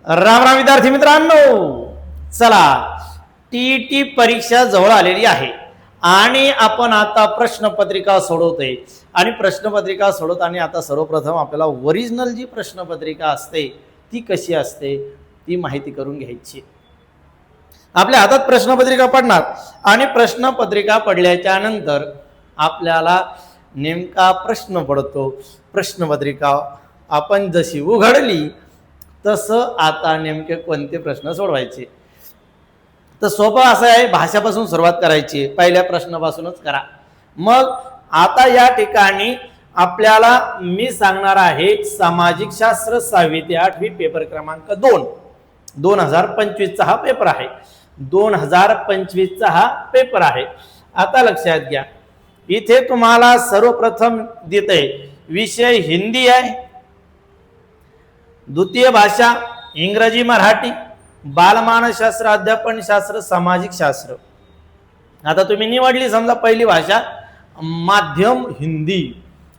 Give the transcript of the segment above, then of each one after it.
राम राम विद्यार्थी मित्रांनो, चला टीईटी परीक्षा जवळ आलेली आहे आणि आपण आता प्रश्नपत्रिका सोडवतोय. आणि प्रश्नपत्रिका सोडवताना आता सर्वप्रथम आपल्याला ओरिजिनल जी प्रश्नपत्रिका असते ती कशी असते ती माहिती करून घ्यायची. आपल्या हातात प्रश्नपत्रिका पडणार आणि प्रश्नपत्रिका पडल्याच्या नंतर आपल्याला नेमका प्रश्न पडतो. प्रश्नपत्रिका आपण जशी उघडली तसं आता नेमके कोणते प्रश्न सोडवायचे. तर सोपं असं आहे, भाषापासून सुरुवात करायची. पहिल्या प्रश्नापासूनच करा. मग आता या ठिकाणी आपल्याला मी सांगणार आहे सामाजिक शास्त्र 6वी ते 8वी पेपर क्रमांक 2 2025 चा हा पेपर आहे. 2025 चा हा पेपर आहे. आता लक्षात घ्या, इथे तुम्हाला सर्वप्रथम देते विषय हिंदी आहे, द्वितीय भाषा इंग्रजी मराठी, बालमानसशास्त्र, अध्यापन शास्त्र, सामाजिक शास्त्र. आता तुम्ही निवडली समजा पहिली भाषा माध्यम हिंदी.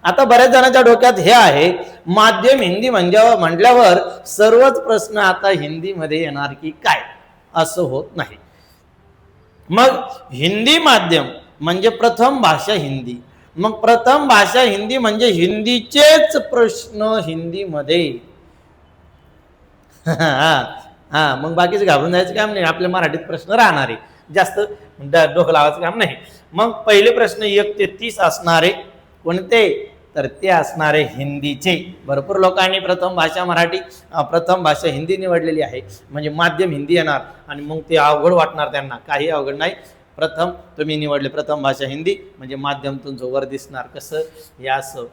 आता बऱ्याच जणांच्या डोक्यात हे आहे माध्यम हिंदी म्हटल्यावर सर्वच प्रश्न आता हिंदीमध्ये येणार की काय, असं होत नाही. मग हिंदी माध्यम म्हणजे प्रथम भाषा हिंदी. मग प्रथम भाषा हिंदी म्हणजे हिंदीचेच प्रश्न हिंदीमध्ये. हा मग बाकीचं घाबरून जायचं काम नाही, आपल्या मराठीत प्रश्न राहणार आहे, जास्त डोकं लावायचं काम नाही. मग पहिले प्रश्न 1 ते 30 असणारे कोणते, तर ते असणारे हिंदीचे. भरपूर लोकांनी प्रथम भाषा हिंदी निवडलेली आहे, म्हणजे माध्यम हिंदी येणार आणि मग ते अवघड वाटणार त्यांना. काही अवघड नाही. प्रथम तुम्ही निवडले प्रथम भाषा हिंदी म्हणजे माध्यम तुमचं वर दिसणार कसं, या असं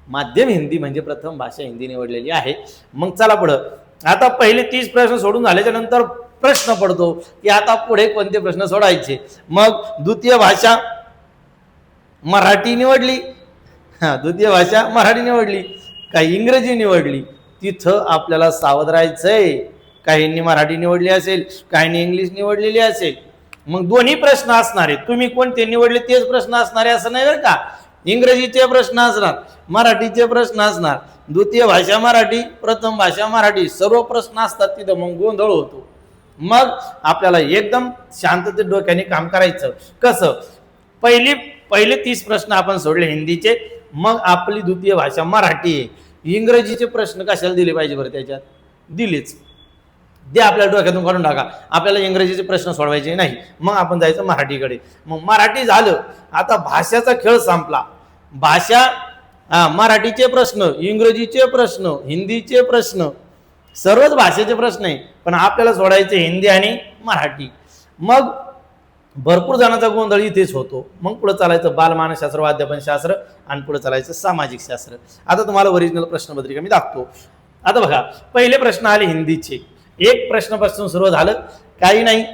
माध्यम हिंदी म्हणजे प्रथम भाषा हिंदी निवडलेली आहे. मग चला पुढं. आता पहिले 30 प्रश्न सोडून झाल्याच्या नंतर प्रश्न पडतो की आता पुढे कोणते प्रश्न सोडायचे. मग द्वितीय भाषा मराठी निवडली, द्वितीय भाषा मराठी निवडली, काही इंग्रजी निवडली, तिथं आपल्याला सावध राहायचंय. काहींनी मराठी निवडली असेल, काहींनी इंग्लिश निवडलेली असेल. मग दोन्ही प्रश्न असणारे, तुम्ही कोणते निवडले तेच प्रश्न असणारे असं नाही बरं का. इंग्रजीचे प्रश्न असणार, मराठीचे प्रश्न असणार, द्वितीय भाषा मराठी, प्रथम भाषा मराठी, सर्व प्रश्न असतात तिथं. मग गोंधळ होतो. मग आपल्याला एकदम शांततेत डोक्याने काम करायचं. कसं, पहिले 30 प्रश्न आपण सोडले हिंदीचे. मग आपली द्वितीय भाषा मराठी आहे, इंग्रजीचे प्रश्न कशाला दिले पाहिजे बरं, त्याच्यात दिलेच ते आपल्या डोक्यातून काढून टाका. आपल्याला इंग्रजीचे प्रश्न सोडवायचे नाही. मग आपण जायचं मराठीकडे. मग मराठी झालं. आता भाषाचा खेळ संपला. भाषा मराठीचे प्रश्न, इंग्रजीचे प्रश्न, हिंदीचे प्रश्न, सर्वच भाषेचे प्रश्न आहे, पण आपल्याला सोडायचे हिंदी आणि मराठी. मग भरपूर जणांचा गोंधळ इथेच होतो. मग पुढे चालायचं बालमानसशास्त्र, अध्यापन शास्त्र आणि पुढे चालायचं सामाजिक शास्त्र. आता तुम्हाला ओरिजिनल प्रश्नपत्रिका मी दाखवतो. आता बघा, पहिले प्रश्न आले हिंदीचे. 1 प्रश्नापासून सुरू झालं. काही नाही,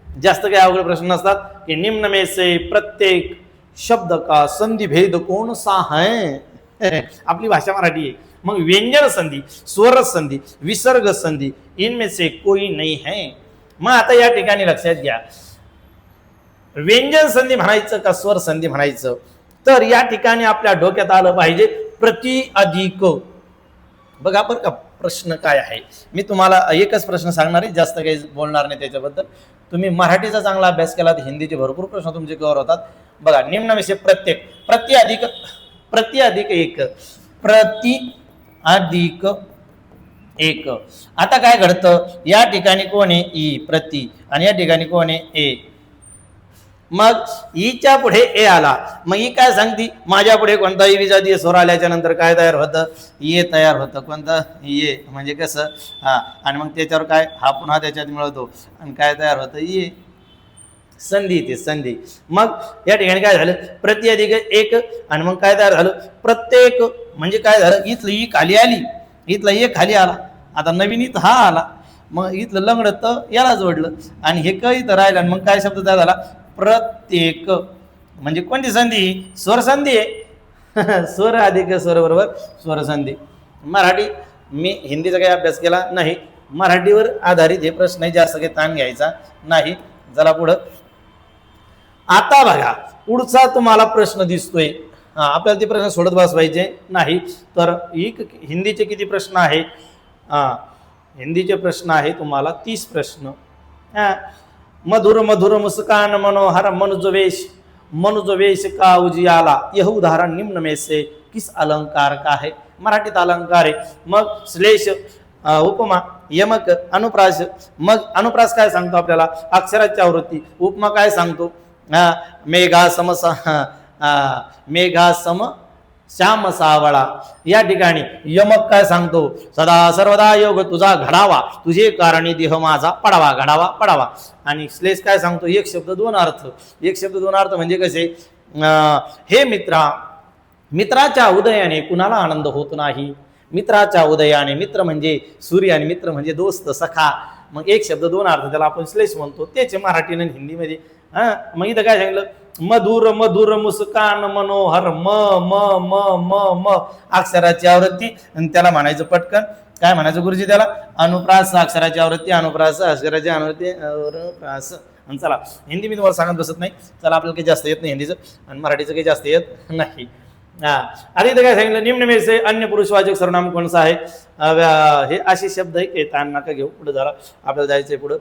जास्त काही अवघड प्रश्न नसतात. की निम्न में से प्रत्येक शब्द का संधि भेद कौन सा है. आपली भाषा मराठी आहे. मग व्यंजन संधि, स्वर संधि, विसर्ग संधि, इनमें से कोई नहीं है. मग आता या ठिकाणी लक्षात घ्या, व्यंजन संधि म्हणायचं का स्वर संधि म्हणायचं, तर या ठिकाणी आपल्या डोक्यात आलं पाहिजे प्रति अधिक. बघा बरं का प्रश्न काय आहे. मी तुम्हाला एकच प्रश्न सांगणार आहे, जास्त काही बोलणार नाही त्याच्याबद्दल. तुम्ही मराठीचा चांगला अभ्यास केला तर हिंदीचे भरपूर प्रश्न तुमचे कव्हर होतात. बघा, निम्न विषय प्रत्येक, प्रति अधिक एक. आता काय घडतं, या ठिकाणी कोण आहे ई प्रति आणि या ठिकाणी कोण आहे ए. मग ईच्या पुढे ए आला. मग ई काय सांगती, माझ्या पुढे कोणताही विजातीय स्वर आल्याच्या नंतर काय तयार होतं, ये तयार होतं. कोणतं ये म्हणजे कसं, आणि मग त्याच्यावर काय हा पुन्हा त्याच्यात मिळवतो आणि काय तयार होतं, ये संधी, ते संधी. मग या ठिकाणी काय झालं, प्रति अधिक एक आणि मग काय तयार झालं प्रत्येक. म्हणजे काय झालं, इथलं ई खाली आली, इथलं ए खाली आला. आता नवीन इथं हा आला, मग इथलं लंगडं तर याला जोडलं आणि हे क इथं राहिलं. आणि मग काय शब्द तयार झाला, प्रत्येक. म्हणजे कोणती संधी, स्वर संधी आहे. स्वर अधिक स्वर बरोबर स्वर संधी. मराठी, मी हिंदीचा काही अभ्यास केला नाही, मराठीवर आधारित हे प्रश्न आहे, जास्त काही ताण घ्यायचा नाही. चला पुढं. आता बघा पुढचा तुम्हाला प्रश्न दिसतोय, आपल्याला ते प्रश्न सोडत बसवायचे नाही. तर हिंदीचे किती प्रश्न आहे? हिंदीचे प्रश्न आहे तुम्हाला 30 प्रश्न. मधुर मधुर मुस्कान मनोहर मनुज वेश का उजियाला, यह उदाहरण निम्न में से किस अलंकार का है? मराठीत अलंकार आहे. मग श्लेष, उपमा, यमक, अनुप्रास. मग अनुप्रास काय सांगतो आपल्याला? अक्षराची आवृत्ती. उपमा काय सांगतो? मेघा सम श्याम सावळा. या ठिकाणी यमक काय सांगतो? सदा सर्वदा योग तुझा घडावा, तुझे कारणी देह माझा पडावा, घडावा पडावा. आणि श्लेष काय सांगतो? एक शब्द दोन अर्थ. एक शब्द दोन अर्थ म्हणजे कसे? हे मित्राच्या उदयाने कुणाला आनंद होत नाही? मित्राच्या उदयाने, मित्र म्हणजे सूर्य आणि मित्र म्हणजे दोस्त, सखा. मग एक शब्द दोन अर्थ, त्याला आपण श्लेष म्हणतो. त्याचे मराठी आणि हिंदीमध्ये. मग इथं काय सांगितलं? मधुर मधुर मुस्कान मनोहर, म म म म म अक्षराची आवृत्ती. आणि त्याला म्हणायचं पटकन काय म्हणायचं गुरुजी? त्याला अनुप्रास. अक्षराची आवृत्ती अनुप्रास, अक्षराची आवृत्ती अनुप्रास. आणि चला हिंदी मी तुम्हाला सांगत बसत नाही. चला आपल्याला काही जास्त येत नाही हिंदीचं, आणि मराठीचं काही जास्त येत नाही. आता इथं काय सांगितलं? निम्न में से अन्य पुरुषवाचक सर्वनाम कोणसा आहे? हे असे शब्द आहे की नका घेऊ. पुढे जरा आपल्याला जायचंय पुढं.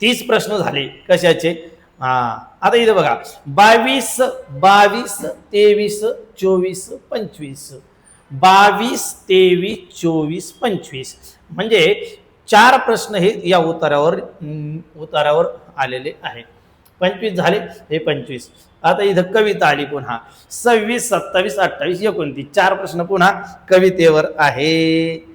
30 प्रश्न झाले. कशाचे? आता इथं बघा, 22 23 24 25. 22 23 24 25 म्हणजे 4 प्रश्न हे या उतारावर आलेले आहे. 25 झाले, हे 25. आता इथं कविता आली पुन्हा. 26 27 28 29 4 प्रश्न पुन्हा कवितेवर आहे.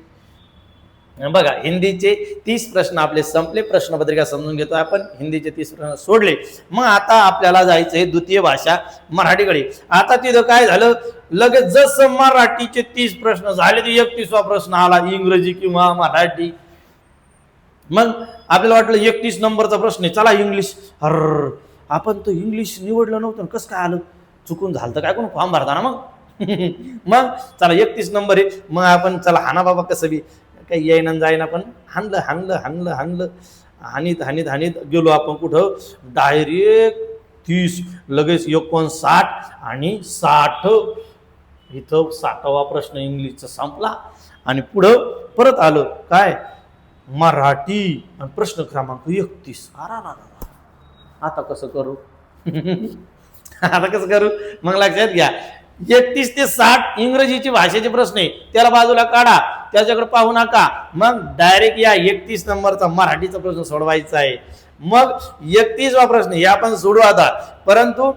बघा, हिंदीचे 30 प्रश्न आपले संपले. प्रश्नपत्रिका समजून घेतो आपण. हिंदीचे 30 प्रश्न सोडले. मग आता आपल्याला जायचंय द्वितीय भाषा मराठीकडे. आता तिथं काय झालं? लगेच जसं मराठीचे 30 प्रश्न झाले, ते 31वा प्रश्न आला, इंग्रजी किंवा मराठी. मग आपल्याला वाटलं 31 नंबरचा प्रश्न आहे, चला इंग्लिश. आपण तर इंग्लिश निवडलं नव्हतं, कसं काय आलं? चुकून झालं तर काय, कोण फॉर्म भरताना मग. मग चला 31 नंबर आहे. मग आपण चला हाना बाबा कसं बी काही येईना जाईना, पण हाणलं हानीत गेलो आपण कुठं? डायरेक्ट 30, लगेच 59 आणि 60. इथं 60वा प्रश्न इंग्लिशचा संपला. आणि पुढं परत आलं काय? मराठी. आणि प्रश्न क्रमांक 31. आता कसं करू? आता कसं करू? मग लक्षात घ्या, 31 ते 60 इंग्रजीची भाषेचे प्रश्न आहे, त्याला बाजूला काढा, त्याच्याकडे पाहू नका. मग डायरेक्ट या 31 नंबरचा मराठीचा प्रश्न सोडवायचा आहे. मग 31वा प्रश्न हे आपण सोडू आता. परंतु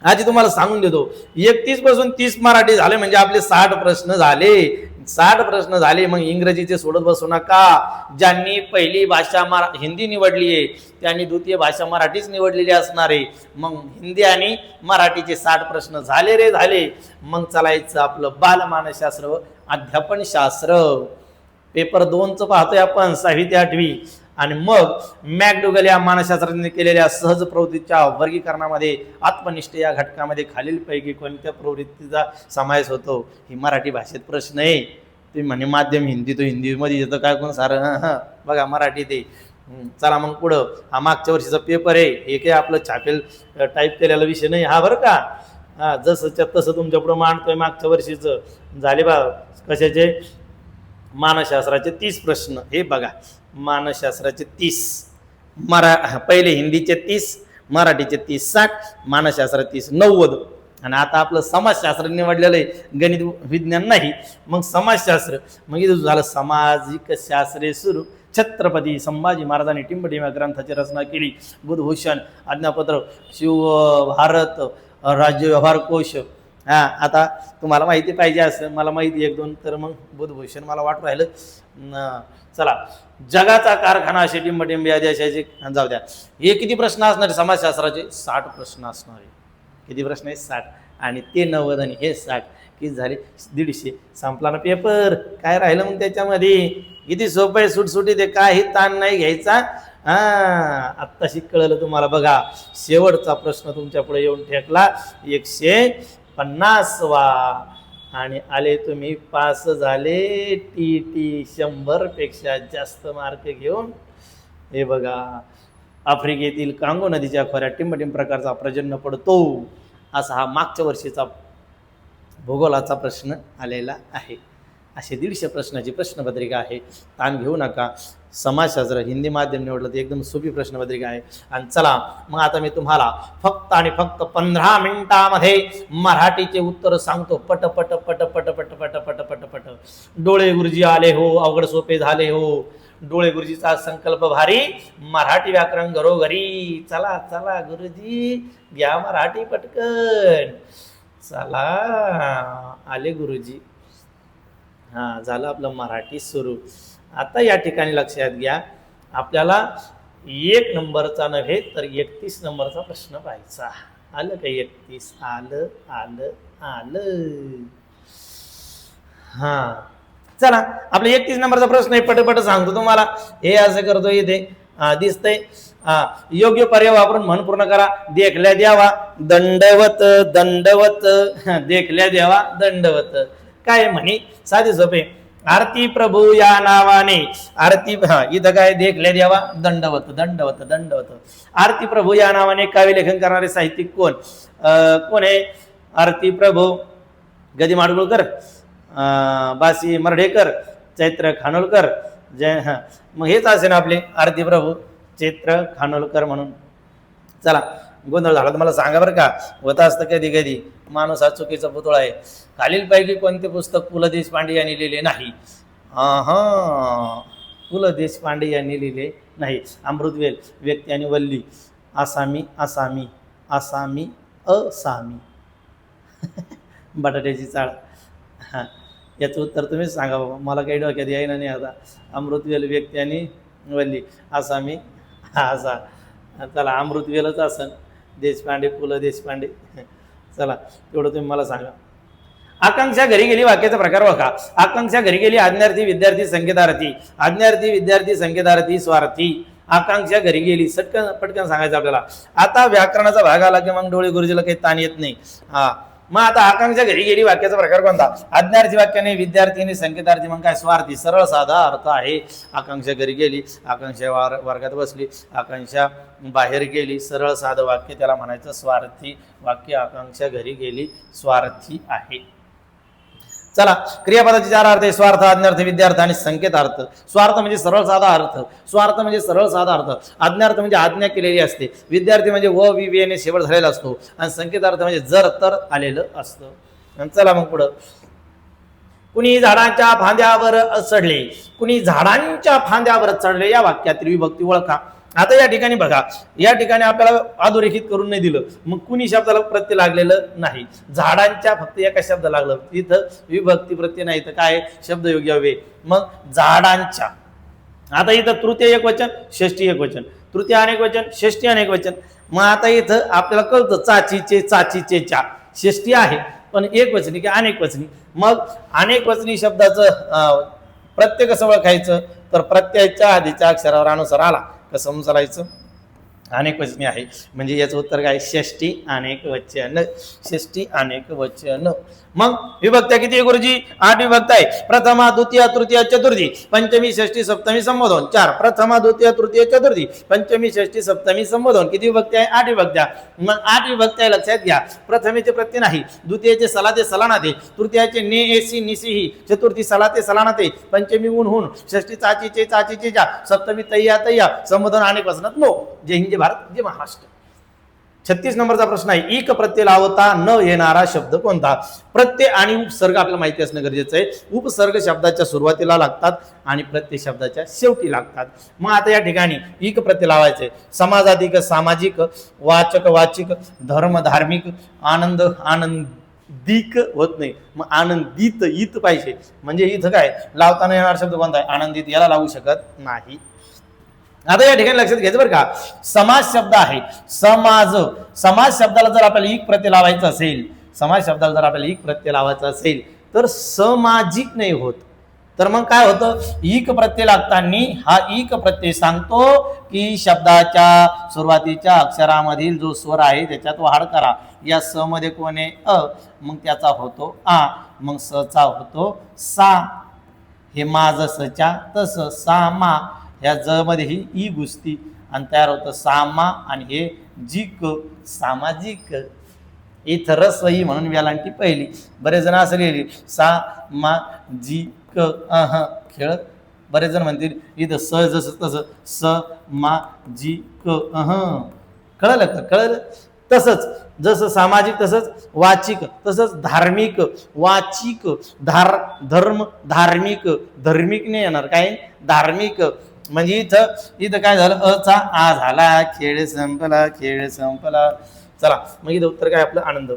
आधी तुम्हाला सांगून देतो, 31 पासून 30 मराठी झाले म्हणजे आपले 60 प्रश्न झाले. 60 प्रश्न झाले. मग इंग्रजीचे सोडत बसू नका. ज्यांनी पहिली भाषा हिंदी निवडली आहे त्यांनी द्वितीय भाषा मराठीच निवडलेली असणार आहे. मग हिंदी आणि मराठीचे 60 प्रश्न झाले रे झाले. मग चालायचं आपलं बालमानसशास्त्र व अध्यापनशास्त्र. पेपर 2चं पाहतोय आपण, 6वी ते 8वी. आणि मग मॅकडुगल या मानसशास्त्राने केलेल्या सहज प्रवृत्तीच्या वर्गीकरणामध्ये आत्मनिष्ठ या घटकामध्ये खालीलपैकी कोणत्या प्रवृत्तीचा समावेश होतो? ही मराठी भाषेत प्रश्न आहे. तुम्ही म्हणे माध्यम हिंदी, तो हिंदीमध्ये येतं काय कोण सारं? बघा मराठी ते. चला मग पुढं. हा मागच्या वर्षीचा पेपर आहे. हे काय आपलं छापेल टाईप केलेला विषय नाही हा, बरं का? जसं तसं तुमच्या पुढं मांडतोय. मागच्या वर्षीचं झाले बा कशाचे? मानसशास्त्राचे 30 प्रश्न. हे बघा, मानसशास्त्राचे 30, पहिले हिंदीचे 30, मराठीचे 30 60, मानसशास्त्र 30 90. आणि आता आपलं समाजशास्त्र निवडलेलं आहे, गणित विज्ञान नाही. मग समाजशास्त्र. मग इथं झालं सामाजिक शास्त्रे सुरू. छत्रपती संभाजी महाराजांनी टिंबटिंब ग्रंथाची रचना केली. बुधभूषण, आज्ञापत्र, शिवभारत, राज्य व्यवहार कोश. आता तुम्हाला माहिती पाहिजे असं, मला माहिती 1-2, तर मग बुधभूषण मला वाटू राहिलं. चला, जगाचा कारखाना असे टिंबटिंब या देशाचे. जाऊ द्या. हे किती प्रश्न असणार समाजशास्त्राचे? 60 प्रश्न असणार आहे. किती प्रश्न आहे? 60. आणि ते 90 आणि हे 60, किती झाले? 150. संपला ना पेपर. काय राहिलं मग त्याच्यामध्ये? किती सोपं आहे, सुटसुटीत आहे, काही ताण नाही घ्यायचा. आत्ताशी कळलं तुम्हाला. बघा, शेवटचा प्रश्न तुमच्या पुढे येऊन ठेकला. 150वा. आणि आले तुम्ही पास झाले. टी 100पेक्षा जास्त मार्क घेऊन. हे बघा, आफ्रिकेतील कांगो नदीच्या खोऱ्यात टिंबटिंब प्रकारचा प्रजन्य पडतो. असा हा मागच्या वर्षीचा भूगोलाचा प्रश्न आलेला आहे. असे 150 प्रश्नाची प्रश्नपत्रिका आहे. ताण घेऊ नका. समाजशास्त्र हिंदी माध्यम निवडलं तर एकदम सोपी प्रश्नपत्रिका आहे. आणि चला मग आता मी तुम्हाला फक्त आणि फक्त 15 मिनिटामध्ये मराठीचे उत्तर सांगतो. पट पट पट पट पट पट पट पट पट. डोळे गुरुजी आले हो, अवघड सोपे झाले हो. डोळे गुरुजीचा संकल्प भारी, मराठी व्याकरण घरोघरी. चला चला गुरुजी घ्या मराठी पटकन. चला आले गुरुजी. हां, झालं आपलं मराठी सुरू. आता या ठिकाणी लक्षात घ्या, आपल्याला 1 नंबरचा नव्हे तर 31 नंबरचा प्रश्न पाहायचा. आलं का 31? आलं आलं आलं. हां, चला आपला 31 नंबरचा प्रश्न आहे. पटपट सांगतो तुम्हाला. हे असं करतो इथे दिसतंय. योग्य पर्याय वापरून म्हण पूर्ण करा. देखल्या द्यावा दंडवत दंडवत. देखल्या द्यावा दंडवत. काय म्हणे? साधे सोपे. आरती प्रभू या नावाने. आरती इथं काय? देखल्या द्यावा दंडवत दंडवत दंडवत. आरती प्रभू या नावाने काव्य लेखन करणारे साहित्यिक कोण? कोण आहे? आरती प्रभू गदी माडगुळकर, बासी मर्ढेकर, चैत्र खानोलकर. मग हेच असे ना आपले आरती प्रभू चैत्र खानोलकर म्हणून. चला गोंधळ झाला तर मला सांगा बरं का. होत असतं कधी कधी. माणूस हा चुकीचा पुतळा आहे. खालीलपैकी कोणते पुस्तक पु ल देशपांडे यांनी लिहिले नाही? पु ल देशपांडे यांनी लिहिले नाही. अमृतवेल, व्यक्ती आणि वल्ली, आसामी आसामी आसामी असामी. बटाट्याची चाळ. हां, याचं उत्तर तुम्हीच सांगा बाबा, मला काही डोक्यात यायला नाही आता. अमृतवेल, व्यक्ती आणि वल्ली, आसामी असा. चला अमृतवेलच असन. देशपांडे, पु ल देशपांडे. चला तेवढं तुम्ही मला सांगा. आकांक्षा घरी गेली वाक्याचा प्रकार बघा. आकांक्षा घरी गेली आज्ञार्थी विद्यार्थी संकेतार्थी. आज्ञार्थी विद्यार्थी संकेतार्थी स्वार्थी. आकांक्षा घरी गेली. सटकन पटकन सांगायचं आपल्याला. आता व्याकरणाचा भाग आला की मग डोळे गुरुजीला काही ताण येत नाही. हा, मग आता आकांक्षा घरी गेली वाक्याचा प्रकार कोणता? आज्ञार्थी वाक्याने, विद्यार्थीने, संकेतार्थी. मग काय? स्वार्थी. सरळ साधा अर्थ आहे. आकांक्षा घरी गेली, आकांक्षा वर्गात बसली, आकांक्षा बाहेर गेली. सरळ साधं वाक्य त्याला म्हणायचं स्वार्थी वाक्य. आकांक्षा घरी गेली स्वार्थी आहे. चला क्रियापदाचे 4 अर्थ आहे. स्वार्थ, आज्ञार्थ, विद्यार्थ आणि संकेतार्थ. स्वार्थ म्हणजे सरळ साधा अर्थ. स्वार्थ म्हणजे सरळ साधा अर्थ. आज्ञार्थ म्हणजे आज्ञा केलेली असते. विद्यार्थी म्हणजे व वि वेने शेवट झालेला असतो. आणि संकेतार्थ म्हणजे जर तर आलेलं असतं. चला मग पुढं. कुणी झाडांच्या फांद्यावर चढले. कुणी झाडांच्या फांद्यावर चढले या वाक्यातील विभक्ती ओळखा. आता या ठिकाणी बघा, या ठिकाणी आपल्याला अधोरेखित करून नाही दिलं. मग कुणी शब्दाला प्रत्यय लागलेलं नाही. झाडांच्या फक्त एका शब्द लागलं. तिथं विभक्ती प्रत्यय नाही तर काय? शब्द योग्य हवे. मग झाडांच्या. आता इथं तृतीय एक वचन, षष्टी एक वचन. तृतीय अनेक वचन, षष्टी अनेक वचन. मग आता इथं आपल्याला कळतं चाचीचे, चाचीचे चा. षष्टी आहे पण एक वचनी की अनेक वचनी. मग अनेक वचनी शब्दाचं प्रत्यय कसं ओळखायचं? तर प्रत्ययाच्या आधीच्या अक्षरावर अनुसार आला कसं चालायचं? अनेक वचनी आहे. म्हणजे याचं उत्तर काय? षष्टी अनेक वचन. षष्टी अनेक वचन. मग विभक्त्या किती गुरुजी? 8 विभक्त आहे. प्रथमा, द्वितीय, तृतीय, चतुर्थी, पंचमी, षष्टी, सप्तमी, संबोधन. 4. प्रथमा, द्वितीय, तृतीय, चतुर्थी, पंचमी, षष्टी, सप्तमी, संबोधन. किती विभक्ती आहे? 8 विभक्त्या. मग 8 विभक्त्या लक्षात घ्या. प्रथमेचे प्रत्यय नाही. द्वितीयचे सलाते सलानाते. तृतीयाचे ने एसी निसीही. चतुर्थी सलाते सलानाते. पंचमी ऊन हुन. षष्टी चाचीचे चाचीचे जा. सप्तमी तय्या तय्या. संबोधन अनेक वचनात नो. जय हिंद, जय भारत, जय महाराष्ट्र. 36 नंबरचा प्रश्न आहे. इक प्रत्यय लावता न येणारा शब्द कोणता? प्रत्यय आणि उपसर्ग आपल्याला माहिती असणं गरजेचं आहे. उपसर्ग शब्दाच्या सुरुवातीला लागतात आणि प्रत्यय शब्दाच्या शेवटी लागतात. मग आता या ठिकाणी इक प्रत्यय लावायचे. समाजाधिक, सामाजिक, वाचक, वाचिक, धर्म, धार्मिक, आनंद, आनंदिक होत नाही. मग आनंदित इत पाहिजे. म्हणजे इथं काय लावताना येणारा शब्द कोणता आहे? आनंदित. याला लावू शकत नाही. आता या ठिकाणी लक्षात घ्यायचं बरं का. समाज शब्द आहे. समाज. समाज शब्दाला जर आपल्याला इक प्रत्यय लावायचा असेल, समाज शब्दाला जर आपल्याला इक प्रत्यय लावायचा असेल तर सामाजिक नाही होत. तर मग काय होतं? इक प्रत्यय लागताना हा इक प्रत्यय सांगतो की शब्दाच्या सुरुवातीच्या अक्षरामधील जो स्वर आहे त्याच्यात वाढ करा. या स मध्ये कोण आहे? अ. मग त्याचा होतो आ. मग स चा होतो सा. हे माझ सच्या तस सामा. ह्या ज मध्ये ही ई घुसती आणि तयार होतं सामा. आणि हे जिक, सामाजिक. इथं रस्वई म्हणून वेलांटी पहिली. बरेच जण असं लिहिली सामाजिक खेळ. बरेच जण म्हणतील इथं स जसं तसं सामाजिक कळलं का? कळलं. तसंच जसं सामाजिक तसंच वाचिक, तसंच धार्मिक वाचिक, धर्म धार्मिक, धार्मिक नाही येणार काय धार्मिक. म्हणजे इथं काय झालं अचा आ झाला, खेळ संपला, खेळ संपला. चला मग इथं उत्तर काय आपलं आनंद.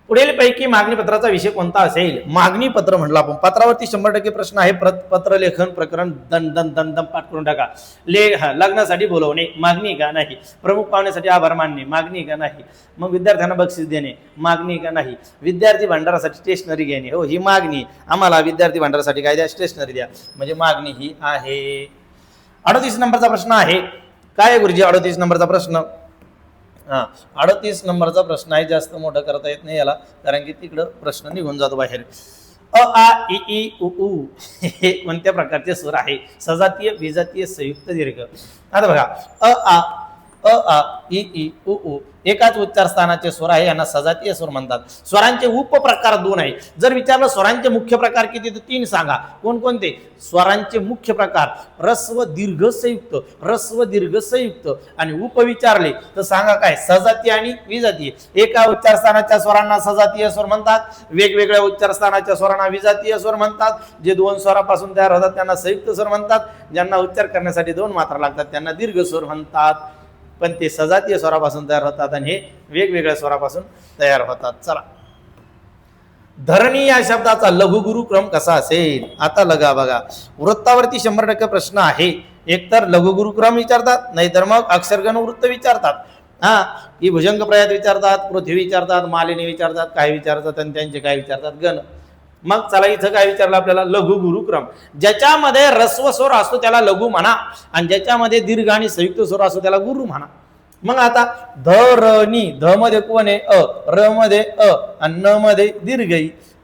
पुढील पैकी मागणी पत्राचा विषय कोणता असेल? मागणी पत्र म्हटलं आपण. पत्रावरती 100% प्रश्न आहे. पत्र लेखन प्रकरण दन दन दन दन पाठ करून टाका. लग्नासाठी बोलवणे मागणी का नाही? प्रमुख पाहुण्यासाठी आभार मानणे मागणी का नाही? मग विद्यार्थ्यांना बक्षीस देणे मागणी का नाही? विद्यार्थी भांडारासाठी स्टेशनरी घेणे, हो ही मागणी. आम्हाला विद्यार्थी भांडारासाठी काय द्या? स्टेशनरी द्या, म्हणजे मागणी ही आहे. 38 नंबरचा प्रश्न आहे. काय आहे गुरुजी 38 नंबरचा प्रश्न? 38 नंबरचा प्रश्न आहे. जास्त मोठं करता येत नाही याला, कारण की तिकडं प्रश्न निघून जातो बाहेर. अ आ इ ई उ ऊ हे कोणत्या प्रकारचे स्वर आहे? सजातीय, विजातीय, संयुक्त, दीर्घ. आता बघा अ आ इ ई उ ऊ एकाच उच्चार स्थानाचे स्वर आहे, यांना सजातीय स्वर म्हणतात. स्वरांचे उपप्रकार 2 आहे. जर विचारलं स्वरांचे मुख्य प्रकार किती तर 3 सांगा. कोणकोणते स्वरांचे मुख्य प्रकार? रस्व दीर्घ संयुक्त, रस्व दीर्घ संयुक्त. आणि उप विचारले तर सांगा काय? सजातीय आणि विजातीय. एका उच्चार स्थानाच्या स्वरांना सजातीय स्वर म्हणतात, वेगवेगळ्या उच्चार स्थानाच्या स्वरांना विजातीय स्वर म्हणतात. जे 2 स्वरापासून तयार होतात त्यांना संयुक्त स्वर म्हणतात. ज्यांना उच्चार करण्यासाठी 2 मात्रा लागतात त्यांना दीर्घ स्वर म्हणतात. पण ते सजातीय स्वरापासून तयार होतात आणि हे वेगवेगळ्या स्वरापासून तयार होतात. चला, धरणी या शब्दाचा लघुगुरु क्रम कसा असेल? आता लगा बघा, वृत्तावरती 100% प्रश्न आहे. एकतर लघुगुरु क्रम विचारतात, नाहीतर मग अक्षरगण वृत्त विचारतात. ही भुजंग प्रयात विचारतात, पृथ्वी विचारतात, मालिनी विचारतात, काय विचारतात आणि त्यांचे काय विचारतात गण. मग चला इथं काय विचारलं आपल्याला? लघु गुरुक्रम. ज्याच्यामध्ये ह्रस्व स्वर असतो त्याला लघु म्हणा, आणि ज्याच्यामध्ये दीर्घ आणि संयुक्त स्वर असतो त्याला गुरु म्हणा. मग आता धरणी, ध मध्ये कोण आहे? अ, र मध्ये अ, आणि न मध्ये दीर्घ.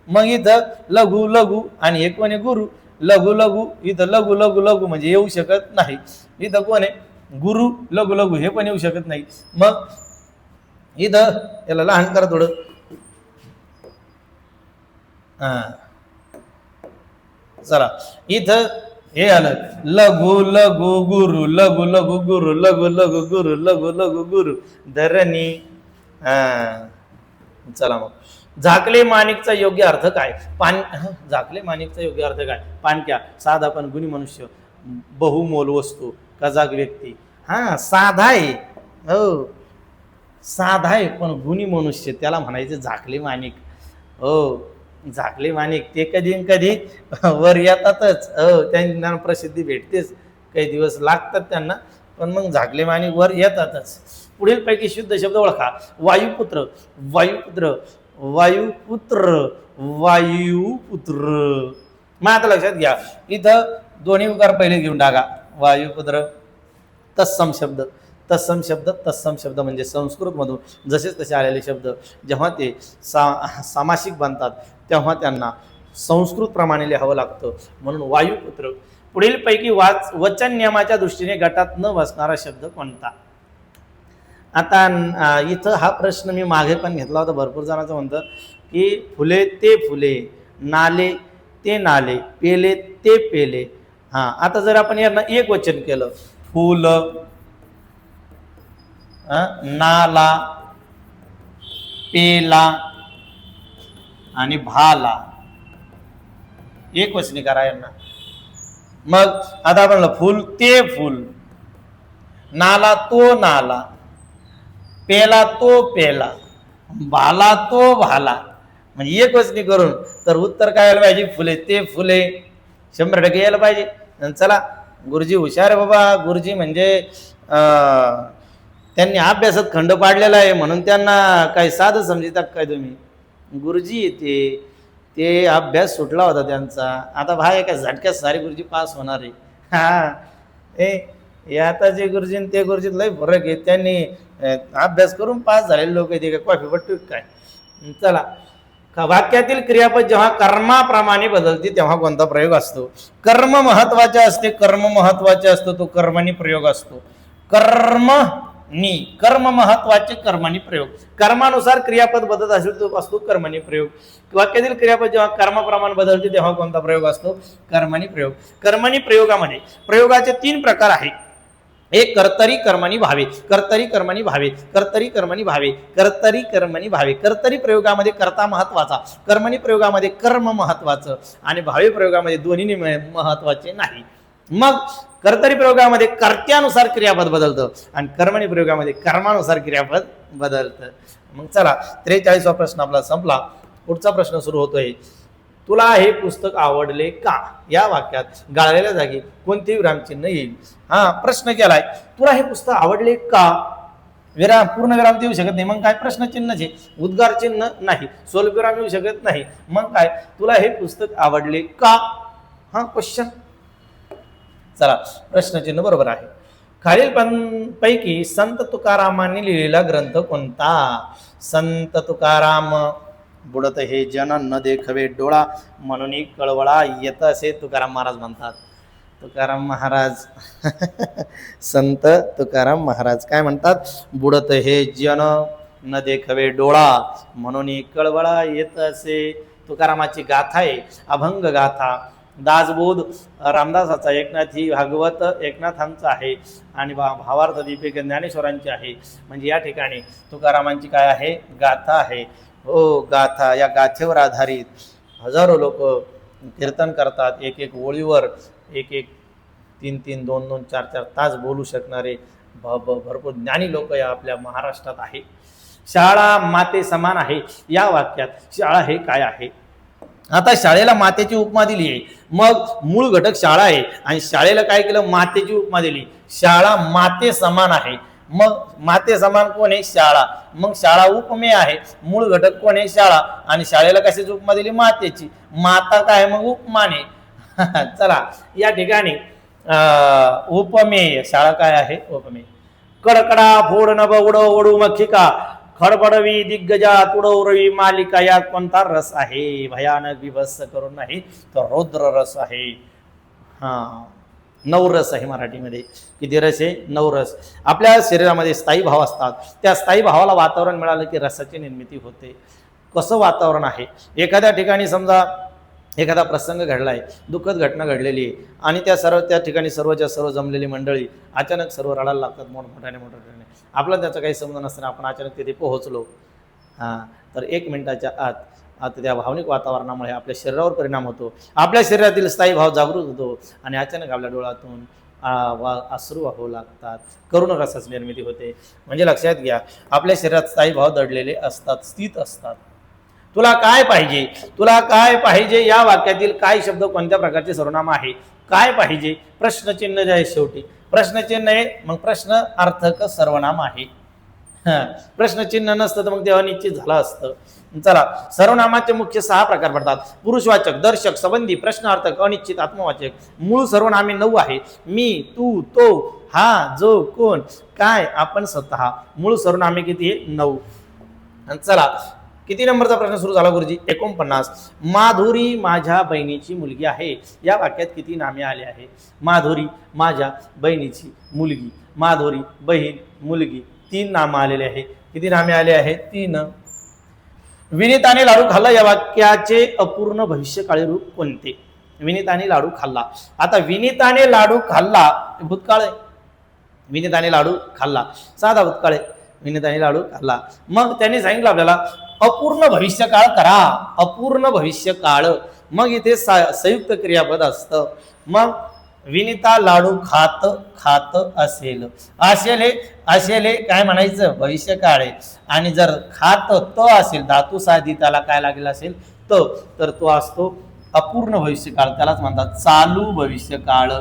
मग इथं लघु लघु आणि हे कोण आहे? गुरु. लघु लघु इथं लघु लघु लघु म्हणजे येऊ शकत नाही. इथं कोण आहे? गुरु. लघु लघु हे पण येऊ शकत नाही. मग इथं याला लहान करा थोडं. चला इथं हे आलं लघु लघु गुरु, लघु लघु गुरु, लघु लघु गुरु, लघु लघु गुरु, धरणी. चला मग झाकले माणिकचा योग्य अर्थ काय? झाकले माणिकचा योग्य अर्थ काय? पाणक्या, साधा पण गुणी मनुष्य, बहुमोल वस्तू, कजाग व्यक्ती. साधा आहे, हो साधा आहे पण गुणी मनुष्य, त्याला म्हणायचे झाकले माणिक. हो झाकले माणिक ते कधी कधी वर येतातच. त्यांना प्रसिद्धी भेटतेच, काही दिवस लागतात त्यांना, पण मग झाकले माणिक वर येतातच. पुढील पैकी शुद्ध शब्द ओळखा. वायुपुत्र, वायुपुत्र, वायुपुत्र, वायुपुत्र. मग आता लक्षात घ्या, इथं दोन्ही उकार पहिले घेऊन टाका. वायुपुत्र. तत्सम शब्द, तत्सम शब्द, तत्सम शब्द म्हणजे संस्कृतमधून जसेच तसे आलेले शब्द जेव्हा ते सामासिक बनतात तेव्हा त्यांना संस्कृत प्रमाणे लिहावं लागतं, म्हणून वायुपुत्र. पुढील पैकी वचन नियमाच्या दृष्टीने गटात न बसणारा शब्द कोणता? आता इथं हा प्रश्न मी मागे पण घेतला होता. भरपूर जणांचं म्हणतं की फुले ते फुले, नाले ते नाले, पेले ते पेले. आता जर आपण यांना एक वचन केलं, फुल, नाला, पेला आणि भाला, एक वचनी करा यांना. मग आता आपण फुल ते फुल, नाला तो नाला, पेला तो पेला, भाला तो भाला, म्हणजे एक वचनी करून तर उत्तर काय यायला पाहिजे? फुले ते फुले. 100% यायला पाहिजे. चला, गुरुजी हुशार आहे बाबा. गुरुजी म्हणजे त्यांनी अभ्यासात खंड पाडलेला आहे म्हणून त्यांना काही साधं समजतात काय तुम्ही? गुरुजी ते अभ्यास सुटला होता त्यांचा. आता भाई एका झटक्यात सारे गुरुजी पास होणार आहे. हे आता जे गुरुजी ते गुरुजीत लय फरक आहे. त्यांनी अभ्यास करून पास झालेले लोक आहेत, कॉफी पट्टू काय. चला, वाक्यातील क्रियापद जेव्हा कर्माप्रमाणे बदलते तेव्हा कोणता प्रयोग असतो? कर्म महत्वाचे असते, कर्म महत्वाचे असतो तो कर्मणी प्रयोग असतो. कर्म नी कर्म महत्वाचे कर्मणी प्रयोग. कर्मानुसार क्रियापद बदलत असेल तो असतो कर्मणी प्रयोग. वाक्यातील क्रियापद जेव्हा कर्माप्रमाणे बदलते तेव्हा कोणता प्रयोग असतो? कर्मणी प्रयोग. कर्मणी प्रयोगामध्ये प्रयोगाचे 3 प्रकार आहेत. एक कर्तरी कर्मणी भावे, कर्तरी कर्मणी भावे, कर्तरी कर्मणी भावे, कर्तरी कर्मणी भावे. कर्तरी प्रयोगामध्ये कर्ता महत्वाचा, कर्मणी प्रयोगामध्ये कर्म महत्वाचं आणि भावे प्रयोगामध्ये दोन्ही महत्वाचे नाही. मग कर्तरी प्रयोगामध्ये कर्त्यानुसार क्रियापद बदलतं आणि कर्मणी प्रयोगामध्ये कर्मानुसार क्रियापद बदलतं. मग चला 43वा प्रश्न आपला संपला. पुढचा प्रश्न सुरू होतोय. तुला हे पुस्तक आवडले का? या वाक्यात गाळलेल्या जागी कोणते विरामचिन्ह येईल? प्रश्न केलाय, तुला हे पुस्तक आवडले का? विराम पूर्ण विराम देऊ शकत नाही, मग काय प्रश्नचिन्हचे उद्गार चिन्ह नाही, स्वल्पविराम येऊ शकत नाही, मग काय तुला हे पुस्तक आवडले का? क्वेश्चन. चला प्रश्नचिन्ह बरोबर आहे. खालील पैकी संत तुकारामांनी लिहिलेला ग्रंथ कोणता? संत तुकाराम बुडत हे जन न देखवे डोळा म्हणून कळवळा येत असे तुकाराम महाराज म्हणतात. तुकाराम महाराज संत तुकाराम महाराज काय म्हणतात? बुडत हे जन न देखवे डोळा म्हणून कळवळा येत असे. तुकारामाची गाथा आहे, अभंग गाथा. दासबोध रामदासाचा, एकनाथी भागवत एकनाथांचा आहे आणि भावार्थ दीपिका ज्ञानेश्वरांची आहे. म्हणजे या ठिकाणी तुकारामांची काय आहे? गाथा आहे. हो, गाथा. या गाथेवर आधारित हजारो लोक कीर्तन करतात. एक एक ओळीवर एक 3-3, 2-2, 4-4 तास बोलू शकणारे भरपूर ज्ञानी लोक या आपल्या महाराष्ट्रात आहे. शाळा माते समान आहे या वाक्यात शाळा हे काय आहे? आता शाळेला मातेची उपमा दिली आहे, मग मूळ घटक शाळा आहे आणि शाळेला काय केलं? मातेची उपमा दिली. शाळा माते समान आहे, मग माते समान कोण आहे? शाळा. मग शाळा उपमेय आहे, मूळ घटक कोण आहे? शाळा. आणि शाळेला कशाची उपमा दिली? मातेची. माता काय? मग उपमाने. चला या ठिकाणी उपमेय शाळा काय आहे? उपमेय. कडकडा फोड नभ उडो ओढू मखिका खडबडवी दिग्गजा तुडवरवी मालिका. या कोणता रस आहे? भयानक विभत्स करून नाही तर रौद्र रस आहे. नवरस आहे मराठीमध्ये. किती रस आहे? 9 रस. आपल्या शरीरामध्ये स्थायी भाव असतात, त्या स्थायी भावाला वातावरण मिळालं की रसाची निर्मिती होते. कसं वातावरण आहे? एखाद्या ठिकाणी समजा एखादा प्रसंग घडलाय, दुःखद घटना घडलेली आहे आणि त्या ठिकाणी सर्वच्या सर्व जमलेली मंडळी अचानक सर्व रडायला लागतात मोठमोठ्याने. आपला त्याचा काही संबंध नसताना आपण अचानक तिथे पोहोचलो. तर 1 मिनिटाच्या आत त्या भावनिक वातावरणामुळे आपल्या शरीरावर परिणाम होतो. आपल्या शरीरातील स्थायी भाव जागृत होतो आणि अचानक आपल्या डोळ्यातून अश्रू वाहू लागतात. करुण रसाची निर्मिती होते. म्हणजे लक्षात घ्या, आपल्या शरीरात स्थायी भाव दडलेले असतात, स्थित असतात. तुला काय पाहिजे? तुला काय पाहिजे या वाक्यातील काय शब्द कोणत्या प्रकारचे सर्वनाम आहे? काय पाहिजे? प्रश्नचिन्ह जे आहे शेवटी प्रश्नचिन्ह आहे, मग प्रश्न अर्थक सर्वनाम आहे. प्रश्नचिन्ह नसतं तर मग तेव्हा निश्चित झालं असतं. चला, सर्वनामाचे मुख्य 6 प्रकार पडतात. पुरुषवाचक, दर्शक, संबंधी, प्रश्नार्थक, अनिश्चित, आत्मवाचक. मूळ सर्वनामे 9 आहे. मी, तू, तो, हा, जो, कोण, काय, आपण, स्वतः. मूळ सर्वनामे किती आहे? 9. चला, किती नंबरचा प्रश्न सुरू झाला गुरुजी? 49. माधुरी माझ्या बहिणीची मुलगी आहे. या वाक्यात किती नामे आले आहे? माधुरी माझ्या बहिणीची मुलगी. माधुरी, बहीण, मुलगी. 3 नामं आलेले आहे. किती नामे आले आहेत? 3. विनीताने लाडू खाल्ला या वाक्याचे अपूर्ण भविष्यकाळी रूप कोणते? विनीताने लाडू खाल्ला. आता विनीताने लाडू खाल्ला भूतकाळ आहे. विनीताने लाडू खाल्ला साधा भूतकाळ आहे. विनीताने लाडू खाल्ला. मग त्यांनी सांगितलं आपल्याला अपूर्ण भविष्यकाळ करा. अपूर्ण भविष्यकाळ. मग इथे संयुक्त क्रियापद असतं. मग विनीता लाडू खात असेल. असेल काय म्हणायचं? भविष्यकाळ आहे. आणि जर खात त असेल, धातू साधी, त्याला काय लागेल असेल? तर तो असतो अपूर्ण भविष्यकाळ. त्यालाच म्हणतात चालू भविष्यकाळ.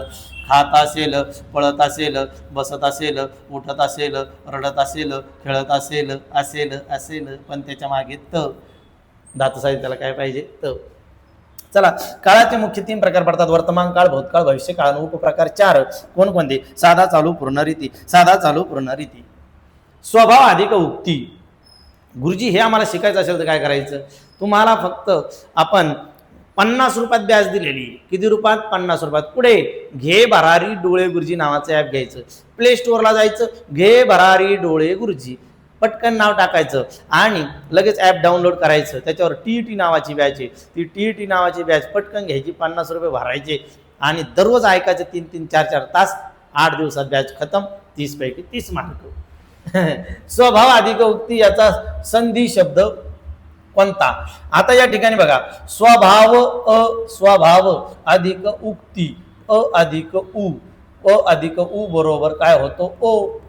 खात असेल, पळत असेल, बसत असेल, उठत असेल, रडत असेल, खेळत असेल, पण त्याच्या मागे धातुसाहित्य त्याला काय पाहिजे? चला, काळाचे मुख्य 3 प्रकार पडतात. वर्तमान काळ, भूतकाळ, भविष्यकाळ आणि उपप्रकार 4 कोणकोणते? साधा, चालू, पूर्ण रीती. साधा, चालू, पूर्ण रीती. स्वभाव अधिक उक्ती. गुरुजी हे आम्हाला शिकायचं असेल तर काय करायचं? तुम्हाला फक्त आपण 50 रुपयात बॅच दिलेली. किती रुपयात? 50 रुपयात. पुढे घे भरारी डोळे गुरुजी नावाचं ॲप घ्यायचं, प्ले स्टोअरला जायचं, घे भरारी डोळे गुरुजी, पटकन नाव टाकायचं आणि लगेच ॲप डाउनलोड करायचं. त्याच्यावर TET नावाची बॅच आहे, ती TET नावाची बॅच पटकन घ्यायची, 50 रुपये भरायचे आणि दररोज ऐकायचं 3-3, 4-4 तास. 8 दिवसात बॅच खतम. 30 पैकी 30 मार्क. स्वभाव अधिक उक्ती याचा संधी शब्द कोणता? आता या ठिकाणी बघा, स्वभाव स्वभाव अधिक उक्ती अधिक अधिक बरोबर काय होतो? ओ.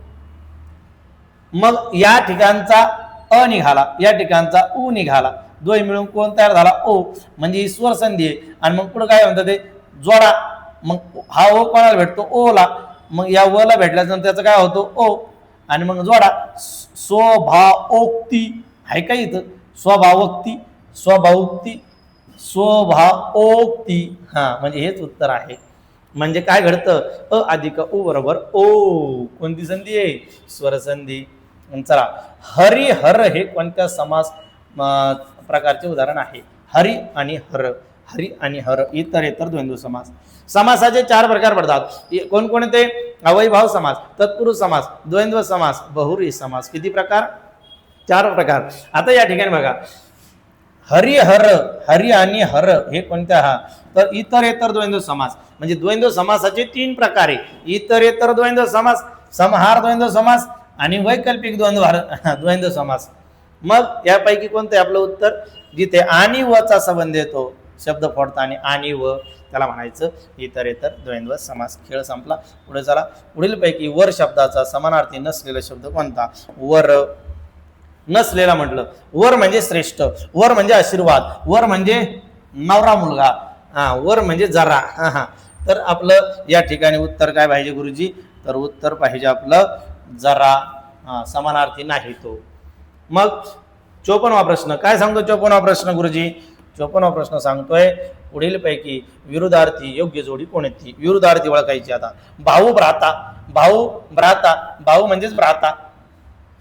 मग या ठिकाणचा निघाला, या ठिकाणचा निघाला, दोय मिळून कोण तयार झाला? ओ. म्हणजे ही स्वर संधी आहे. आणि मग पुढे काय म्हणतात ते? जोडा. मग हा ओ कोणाला भेटतो? ओला. मग या वला भेटल्यानंतर त्याचा काय होतो? ओ. आणि मग जोडा. स्वभावोक्ती आहे का इथं? स्वभावोक्ती, स्वभावोक्ती, स्वभावोक्ती. म्हणजे हेच उत्तर आहे. म्हणजे काय घडतं? अधिक बरोबर ओ. कोणती संधी आहे? स्वर संधी. चला, हरिहर हे कोणत्या समास प्रकारचे उदाहरण आहे? हरी आणि हर, हरी आणि हर, इतर द्वंद्व समास. समासाचे 4 प्रकार पडतात. कोणकोणते? अवयभाव समास, तत्पुरुष समास, द्वंद्व समास, बहुव्रीही समास. किती प्रकार? 4 प्रकार. आता या ठिकाणी बघा, हरिहर, हरी आणि हर हे कोणत्या? तर इतर द्वंद्व समास. म्हणजे द्वंद्व समासाचे 3 प्रकार आहे. इतर द्वंद्व समास, समहार द्वंद्व समास आणि वैकल्पिक द्वंद्व समास. मग यापैकी कोणतं आपलं उत्तर? जिथे आणि वचा संबंध येतो, शब्द फोडताना आणि व, त्याला म्हणायचं इतर द्वंद्व समास. खेळ संपला. पुढे चला. पुढील पैकी वर शब्दाचा समानार्थी नसलेला शब्द कोणता? वर. नसलेला म्हटलं, वर म्हणजे श्रेष्ठ, वर म्हणजे आशीर्वाद, वर म्हणजे नवरा मुलगा, वर म्हणजे जरा. तर आपलं या ठिकाणी उत्तर काय पाहिजे गुरुजी? तर उत्तर पाहिजे आपलं जरा. समानार्थी नाही तो. मग 54वा प्रश्न काय सांगतो? 54वा प्रश्न गुरुजी, 54वा प्रश्न सांगतोय, पुढील पैकी विरुद्धार्थी योग्य जोडी कोणती? विरुद्धार्थी ओळखायची. आता भाऊ भ्राता, भाऊ भ्राता, भाऊ म्हणजेच भ्राता.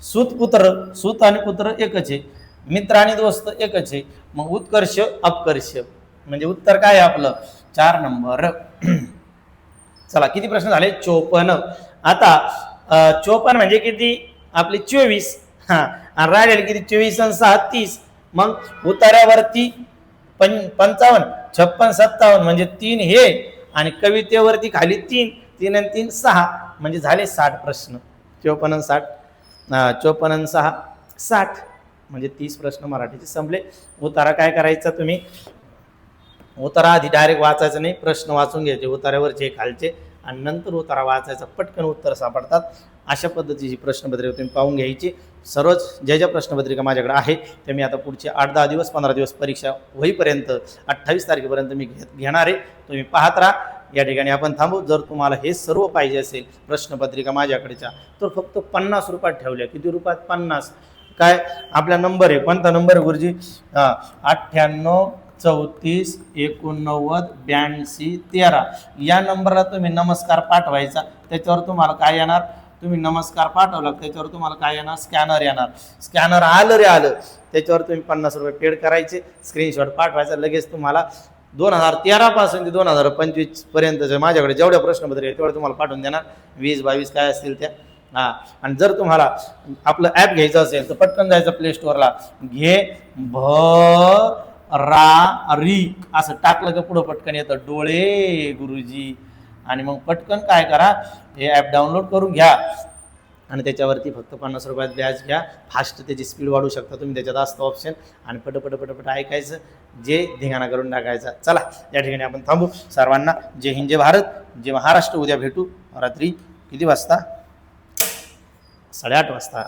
सूत पुत्र, सूत आणि पुत्र एकच आहे. मित्र आणि दोस्त एकच आहे. मग उत्कर्ष अपकर्ष. म्हणजे उत्तर काय आहे आपलं? 4 नंबर. चला, किती प्रश्न झाले? 54. आता 54 म्हणजे किती? आपले 24. आणि राहिलेले किती? 24 आणि 6 30. मग उतार्यावरती 55, 56, 57 म्हणजे 3 हे, आणि कवितेवरती खाली 3, 3 आणि 3 6 म्हणजे झाले 60 प्रश्न. 54 आणि 60, 54 आणि 6 60 म्हणजे 30 प्रश्न मराठीचे संपले. उतारा काय करायचा तुम्ही? उतारा आधी डायरेक्ट वाचायचं नाही, प्रश्न वाचून घ्यायचे उतार्यावरचे खालचे आणि नंतर उतारा वाचायचा. पटकन उत्तर सापडतात. अशा पद्धतीची प्रश्नपत्रिका तुम्ही पाहून घ्यायची. सर्वच ज्या प्रश्नपत्रिका माझ्याकडे आहे ते मी आता पुढचे 8-10 दिवस 15 दिवस परीक्षा होईपर्यंत 28 तारखेपर्यंत मी घेणार आहे. तुम्ही पाहत राहा. या ठिकाणी आपण थांबू. जर तुम्हाला हे सर्व पाहिजे असेल प्रश्नपत्रिका माझ्याकडेच्या, तर फक्त 50 रुपयात ठेवल्या. किती रुपयात? 50. काय आपला नंबर आहे? कोणता नंबर आहे गुरुजी? 98 34 89 82 13. या नंबरला तुम्ही नमस्कार पाठवायचा. त्याच्यावर तुम्हाला काय येणार? तुम्ही नमस्कार पाठवला त्याच्यावर तुम्हाला काय येणार? स्कॅनर येणार. स्कॅनर आलं रे आलं, त्याच्यावर तुम्ही 50 रुपये पेड करायचे, स्क्रीनशॉट पाठवायचा. लगेच तुम्हाला 2013 पासून ते 2025 पर्यंतच्या माझ्याकडे जेवढ्या प्रश्नपत्रिका आहेत तेवढ्या तुम्हाला पाठवून देणार. 20-22 काय असतील त्या. आणि जर तुम्हाला आपलं ॲप घ्यायचं असेल तर पटकन जायचं प्ले स्टोअरला. घे भरारी असं टाकलं का पुढं पटकन येतं डोळे गुरुजी. आणि मग पटकन काय करा? हे ॲप डाउनलोड करून घ्या आणि त्याच्यावरती फक्त 50 रुपयात बॅच घ्या. फास्ट त्याची स्पीड वाढवू शकता तुम्ही. त्याच्यात असतं ऑप्शन आणि पटपट ऐकायचं, जे धिंगाणा करून टाकायचा. चला, या ठिकाणी आपण थांबू. सर्वांना जय हिंद, जय भारत, जय महाराष्ट्र. उद्या भेटू रात्री किती वाजता? 8:30 वाजता.